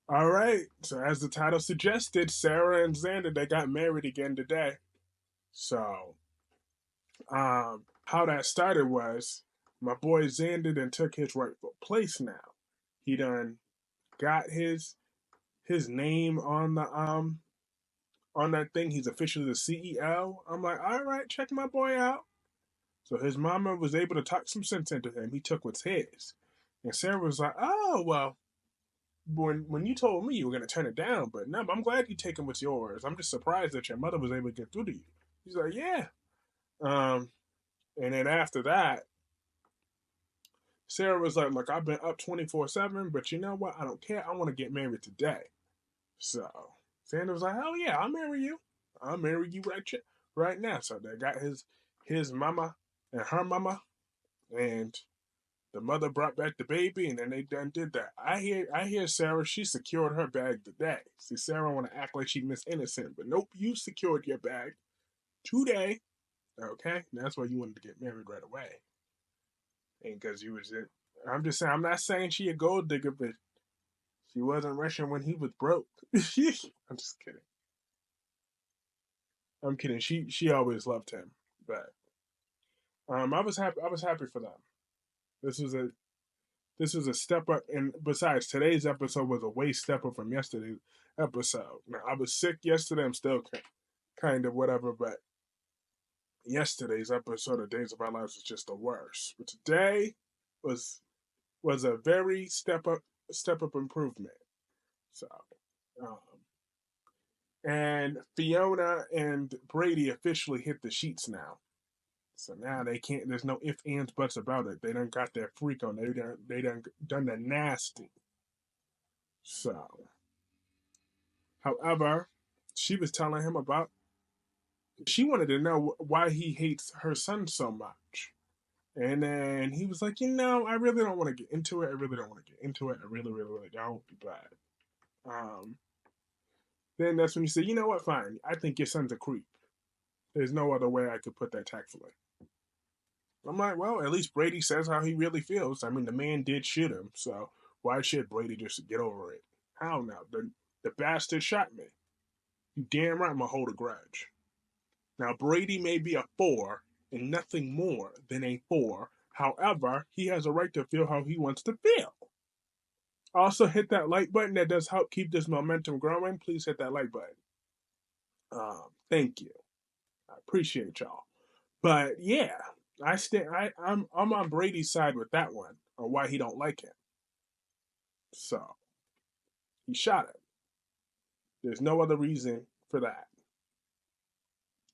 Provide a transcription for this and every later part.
All right. So as the title suggested, Sarah and Xander they got married again today. So how that started was my boy Xander then took his rightful place now. He done got his name on that thing. He's officially the CEO. I'm like, all right, check my boy out. So his mama was able to talk some sense into him. He took what's his. And Sarah was like, oh well, when you told me you were gonna turn it down, but no, I'm glad you taking what's yours. I'm just surprised that your mother was able to get through to you. He's like, yeah. Um, and then after that, Sarah was like, look, I've been up 24/7, but you know what? I don't care. I want to get married today. So Xander was like, hell yeah, I'll marry you. I'll marry you right now. So they got his mama and her mama, and the mother brought back the baby, and then they done did that. I hear Sarah, she secured her bag today. See, Sarah want to act like she Miss Innocent, but nope, you secured your bag today. Okay, and that's why you wanted to get married right away. And because you was it. I'm just saying, I'm not saying she a gold digger, but she wasn't Russian when he was broke. I'm just kidding. I'm kidding. She always loved him, but I was happy. I was happy for them. This was a this was a step up, and besides, today's episode was a way step up from yesterday's episode. Now, I was sick yesterday. I'm still kind of whatever, but yesterday's episode of Days of Our Lives was just the worst. But today was was a very step up improvement. So, um, and Fiona and Brady officially hit the sheets now. So now they can't. There's no ifs, ands, buts about it. They done got their freak on. They done the nasty. So, however, she was telling him about. She wanted to know why he hates her son so much, and then he was like, I really don't want to get into it. I really don't want to get into it. I really, really, really don't. But um, then that's when you say, you know what? Fine. I think your son's a creep. There's no other way I could put that tactfully. I'm like, well, at least Brady says how he really feels. I mean, the man did shoot him, so why should Brady just get over it? I don't know. The bastard shot me. You damn right I'm gonna hold a grudge. Now Brady may be a four and nothing more than a four. However, he has a right to feel how he wants to feel. Also, hit that like button. That does help keep this momentum growing. Please hit that like button. Thank you. I appreciate y'all. But yeah, I'm on Brady's side with that one on why he don't like him. So he shot him. There's no other reason for that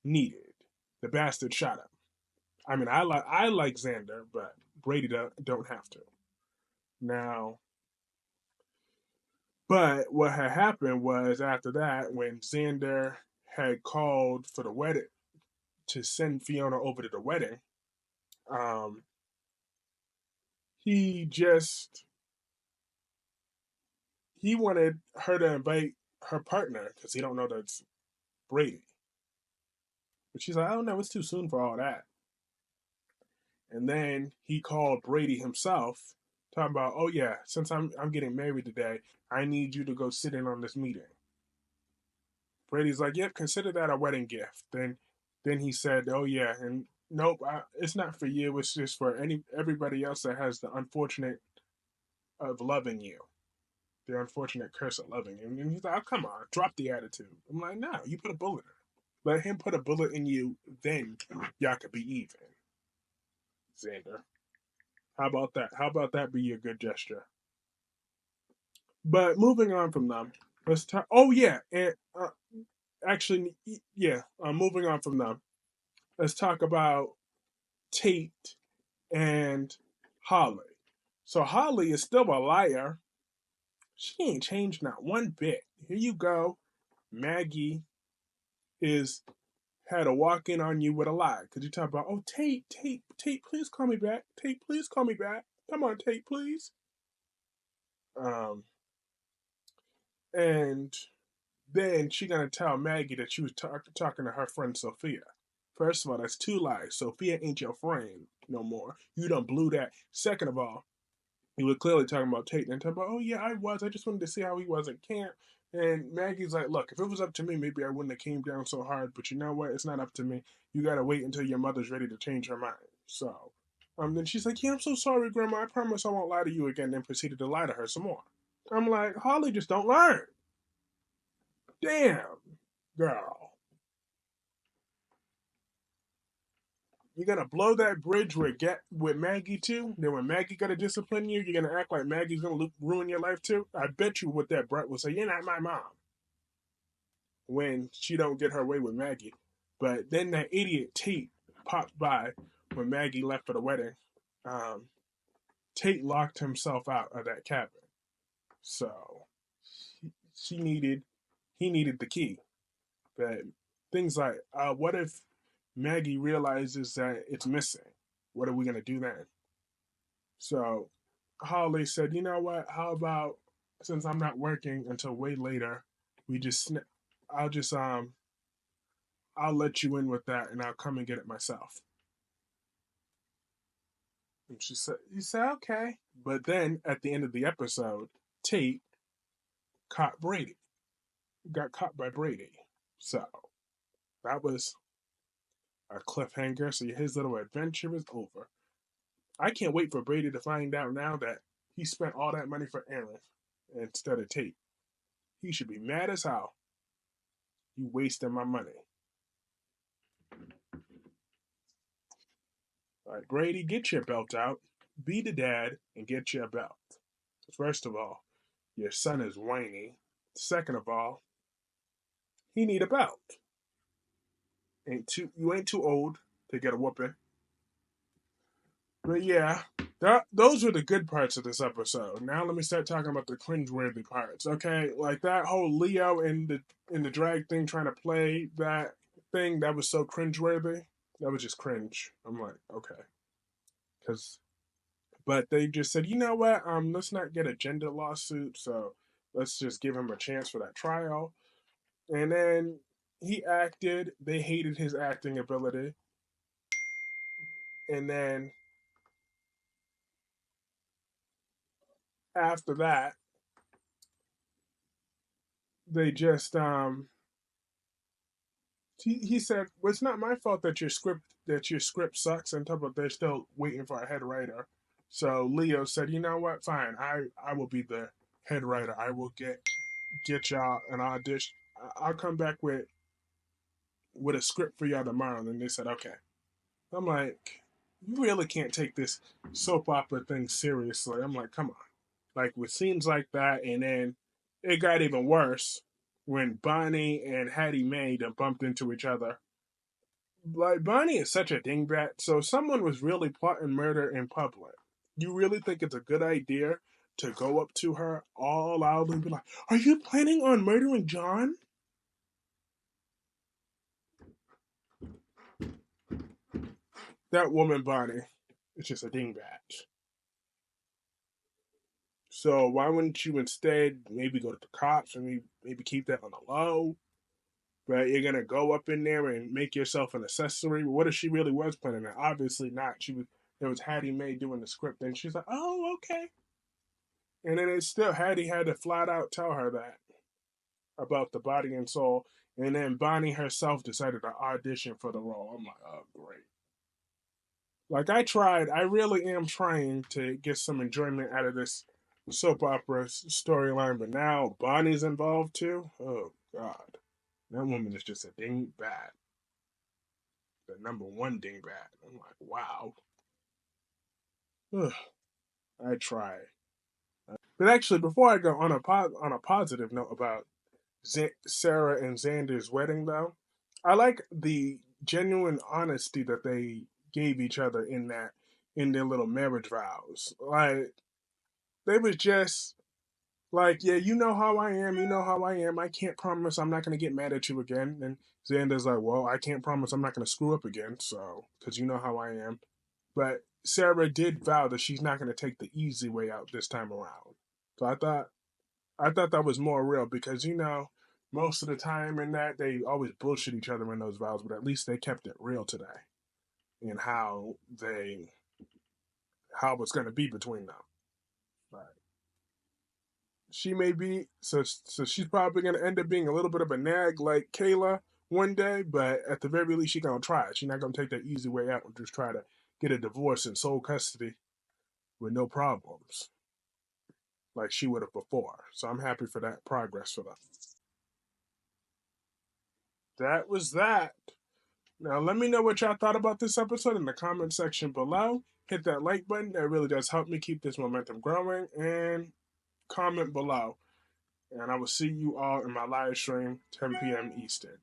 needed. The bastard shot him. I mean, I like Xander, but Brady don't have to now. But what had happened was after that, when Xander had called for the wedding to send Fiona over to the wedding, um, he just he wanted her to invite her partner because he don't know that's Brady. But she's like, I don't know, it's too soon for all that. And then he called Brady himself, talking about, oh yeah, since I'm getting married today, I need you to go sit in on this meeting. Brady's like, yep, consider that a wedding gift. Then he said, oh yeah, and nope, it's not for you. It's just for everybody else that has the unfortunate of loving you, the unfortunate curse of loving you. And he's like, oh come on, drop the attitude. I'm like, no, you put a bullet in her. Let him put a bullet in you, then y'all could be even. Xander. How about that? How about that be a good gesture? But moving on from them, let's talk. Oh yeah, and actually, yeah. Moving on from them, let's talk about Tate and Holly. So Holly is still a liar. She ain't changed not one bit. Here you go. Maggie is had a walk in on you with a lie. Because you talk about, oh, Tate, please call me back. Tate, please call me back. Come on, Tate, please. Um, and then she gonna tell Maggie that she was talking to her friend Sophia. First of all, that's two lies. Sophia ain't your friend no more. You done blew that. Second of all, he was clearly talking about Tate and talking about, oh yeah, I just wanted to see how he was at camp. And Maggie's like, look, if it was up to me, maybe I wouldn't have came down so hard. But you know what? It's not up to me. You gotta wait until your mother's ready to change her mind. So, then she's like, yeah, I'm so sorry, Grandma. I promise I won't lie to you again. Then proceeded to lie to her some more. I'm like, Holly just don't learn. Damn, girl. You're gonna blow that bridge with Maggie too. Then when Maggie gotta discipline you, you're gonna act like Maggie's gonna ruin your life too. I bet you what that Brett will say. You're not my mom when she don't get her way with Maggie. But then that idiot Tate popped by when Maggie left for the wedding. Um, Tate locked himself out of that cabin, so she needed he needed the key. But things like, what if Maggie realizes that it's missing? What are we gonna do then? So Holly said, you know what? How about since I'm not working until way later, we just I'll just I'll let you in with that and I'll come and get it myself. And she said, you said okay. But then at the end of the episode, Tate caught Brady. Got caught by Brady. So that was a cliffhanger. So his little adventure is over. I can't wait for Brady to find out now that he spent all that money for Aaron instead of Tate. He should be mad as hell. You wasting my money. All right, Brady, get your belt out. Be the dad and get your belt. First of all, your son is whiny. Second of all, he need a belt. You ain't too old to get a whooping. But yeah, those were the good parts of this episode. Now let me start talking about the cringeworthy parts. Okay, like that whole Leo in the drag thing trying to play that thing that was so cringeworthy. That was just cringe. I'm like, okay, because but they just said, you know what? Let's not get a gender lawsuit. So let's just give him a chance for that trial. And then he acted. They hated his acting ability. And then after that, they just he said, well, it's not my fault that your script sucks. And top of they're still waiting for a head writer. So Leo said, you know what? Fine, I will be the head writer. I will get y'all an audition. I'll come back with a script for y'all tomorrow. And then they said, okay. I'm like, you really can't take this soap opera thing seriously. I'm like, come on. Like with scenes like that, and then it got even worse when Bonnie and Hattie Mae done bumped into each other. Like Bonnie is such a dingbat, so someone was really plotting murder in public. You really think it's a good idea to go up to her all loud and be like, "Are you planning on murdering John?" That woman Bonnie is just a dingbat. So why wouldn't you instead maybe go to the cops and maybe keep that on the low? But you're gonna go up in there and make yourself an accessory. What if she really was planning it? Obviously not. She was. It was Hattie Mae doing the script, and she's like, "Oh, okay." And then it's still Hattie had to flat out tell her that about the body and soul. And then Bonnie herself decided to audition for the role. I'm like, oh, great. Like I tried. I really am trying to get some enjoyment out of this soap opera storyline, but now Bonnie's involved too. Oh God, that woman is just a dingbat. The number one dingbat. I'm like, wow. Ugh, I try. But actually, before I go on a positive note about Sarah and Xander's wedding, though, I like the genuine honesty that they gave each other in their little marriage vows. Like they was just like, yeah, you know how I am, you know how I am. I can't promise I'm not gonna get mad at you again. And Xander's like, well, I can't promise I'm not gonna screw up again, so because you know how I am. But Sarah did vow that she's not gonna take the easy way out this time around. So I thought that was more real because most of the time in that they always bullshit each other in those vows, but at least they kept it real today in how it's going to be between them. she may be she's probably gonna end up being a little bit of a nag like Kayla one day, but at the very least she's gonna try it. She's not gonna take that easy way out and just try to get a divorce in sole custody with no problems like she would have before. So I'm happy for that progress for them. That was that. Now let me know what y'all thought about this episode in the comment section below. Hit that like button. That really does help me keep this momentum growing. And comment below. And I will see you all in my live stream, 10 p.m. Eastern.